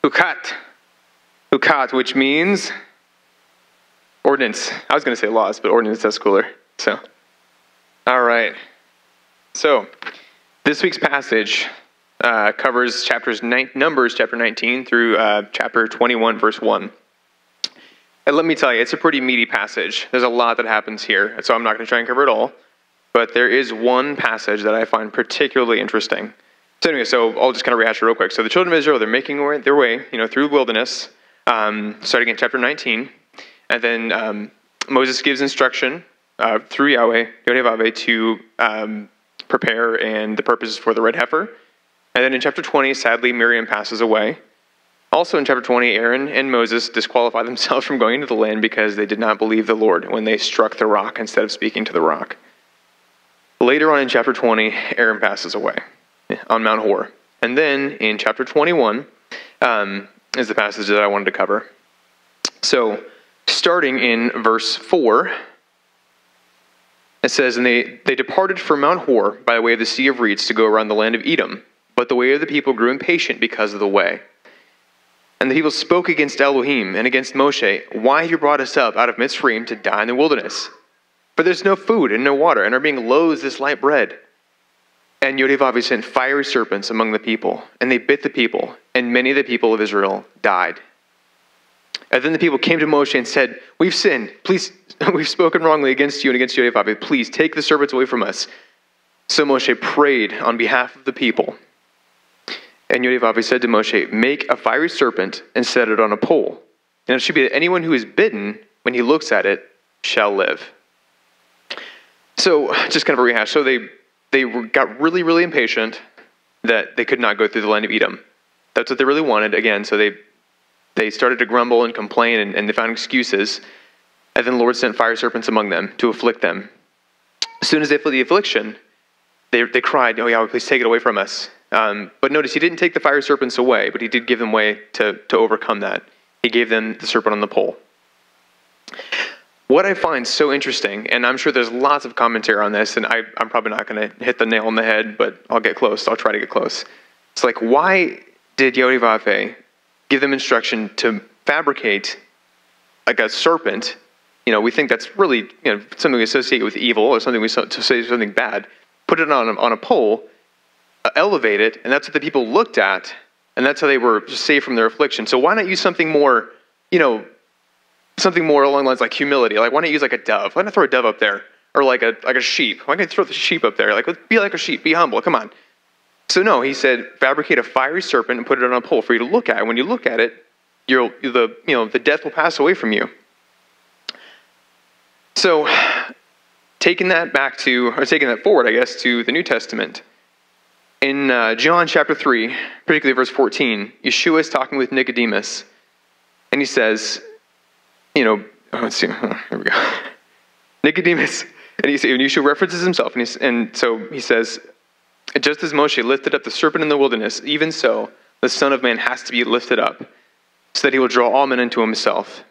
Chukat. Chukat, which means ordinance. I was going to say laws, but ordinance, that's cooler. So, all right. So, this week's passage covers Numbers chapter 19 through chapter 21, verse 1. And let me tell you, it's a pretty meaty passage. There's a lot that happens here, so I'm not going to try and cover it all. But there is one passage that I find particularly interesting. So anyway, I'll just kind of rehash it real quick. So the children of Israel, they're making their way, through the wilderness, starting in chapter 19. And then Moses gives instruction through Yahweh, Yod-Heh-Vav-Heh, to prepare and the purposes for the red heifer. And then in chapter 20, sadly, Miriam passes away. Also in chapter 20, Aaron and Moses disqualify themselves from going into the land because they did not believe the Lord when they struck the rock instead of speaking to the rock. Later on in chapter 20, Aaron passes away on Mount Hor. And then in chapter 21 is the passage that I wanted to cover. So starting in verse 4, it says, "And they departed from Mount Hor by the way of the Sea of Reeds to go around the land of Edom. But the way of the people grew impatient because of the way. And the people spoke against Elohim and against Moshe, 'Why have you brought us up out of Mitzrayim to die in the wilderness? For there's no food and no water, and are being loath this light bread.' And Yod-Heh-Vav-Heh sent fiery serpents among the people, and they bit the people, and many of the people of Israel died. And then the people came to Moshe and said, 'We've sinned. Please, we've spoken wrongly against you and against Yod-Heh-Vav-Heh. Please take the serpents away from us.' So Moshe prayed on behalf of the people. And Yod-Heh-Vav-Heh said to Moshe, 'Make a fiery serpent and set it on a pole. And it should be that anyone who is bitten, when he looks at it, shall live.'" So, just kind of a rehash. So they got really, really impatient that they could not go through the land of Edom. That's what they really wanted. Again, so they started to grumble and complain, and they found excuses. And then the Lord sent fire serpents among them to afflict them. As soon as they felt the affliction, they cried, "Oh, Yahweh, please take it away from us." But notice, he didn't take the fire serpents away, but he did give them way to overcome that. He gave them the serpent on the pole. What I find so interesting, and I'm sure there's lots of commentary on this, and I'm probably not going to hit the nail on the head, but I'll get close. I'll try to get close. It's like, why did Yod-Heh-Vav-Heh give them instruction to fabricate like a serpent? We think that's really something we associate with evil, or something we associate with something bad. Put it on a pole, elevate it, and that's what the people looked at, and that's how they were saved from their affliction. So why not use something more, something more along the lines like humility? Like, why not use like a dove? Why not throw a dove up there? Or like a sheep? Why can't you throw the sheep up there? Like, be like a sheep, be humble, come on. So no, he said, fabricate a fiery serpent and put it on a pole for you to look at. When you look at it, the death will pass away from you. So, taking that forward, I guess, to the New Testament. In John chapter 3, particularly verse 14, Yeshua is talking with Nicodemus, and he says, let's see, here we go. Nicodemus, and Yeshua references himself, and so he says, "Just as Moshe lifted up the serpent in the wilderness, even so the Son of Man has to be lifted up, so that he will draw all men unto himself."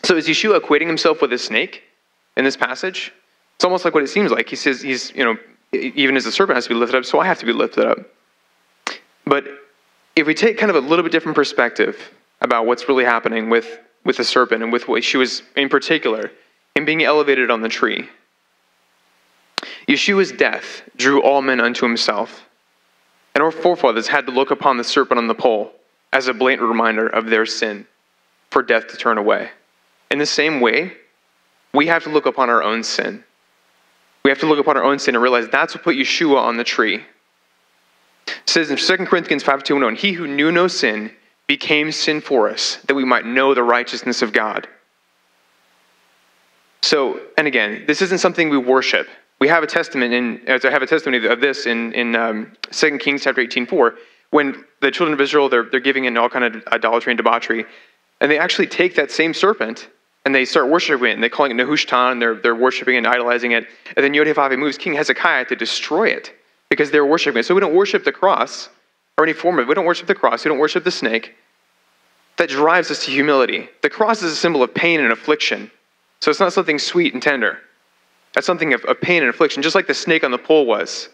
So is Yeshua equating himself with a snake in this passage? It's almost like what it seems like. He says even as the serpent has to be lifted up, so I have to be lifted up. But if we take kind of a little bit different perspective about what's really happening with the serpent and with what Yeshua's in particular, him being elevated on the tree, Yeshua's death drew all men unto himself. And our forefathers had to look upon the serpent on the pole as a blatant reminder of their sin for death to turn away. In the same way, we have to look upon our own sin. We have to look upon our own sin and realize that's what put Yeshua on the tree. It says in 2 Corinthians 5:2, "And he who knew no sin became sin for us, that we might know the righteousness of God." So, and again, this isn't something we worship. We have a testimony of this in 2 Kings chapter 18:4, when the children of Israel, they're giving in all kind of idolatry and debauchery, and they actually take that same serpent and they start worshiping it, and they're calling it Nehushtan, they're worshiping and idolizing it. And then Yod-Heh-Vav-Heh moves King Hezekiah to destroy it because they're worshiping it. So we don't worship the cross or any form of it. We don't worship the cross. We don't worship the snake. That drives us to humility. The cross is a symbol of pain and affliction. So it's not something sweet and tender. That's something of pain and affliction, just like the snake on the pole was.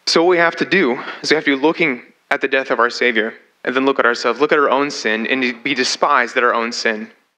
So what we have to do is we have to be looking at the death of our Savior and then look at ourselves, look at our own sin, and be despised at our own sin.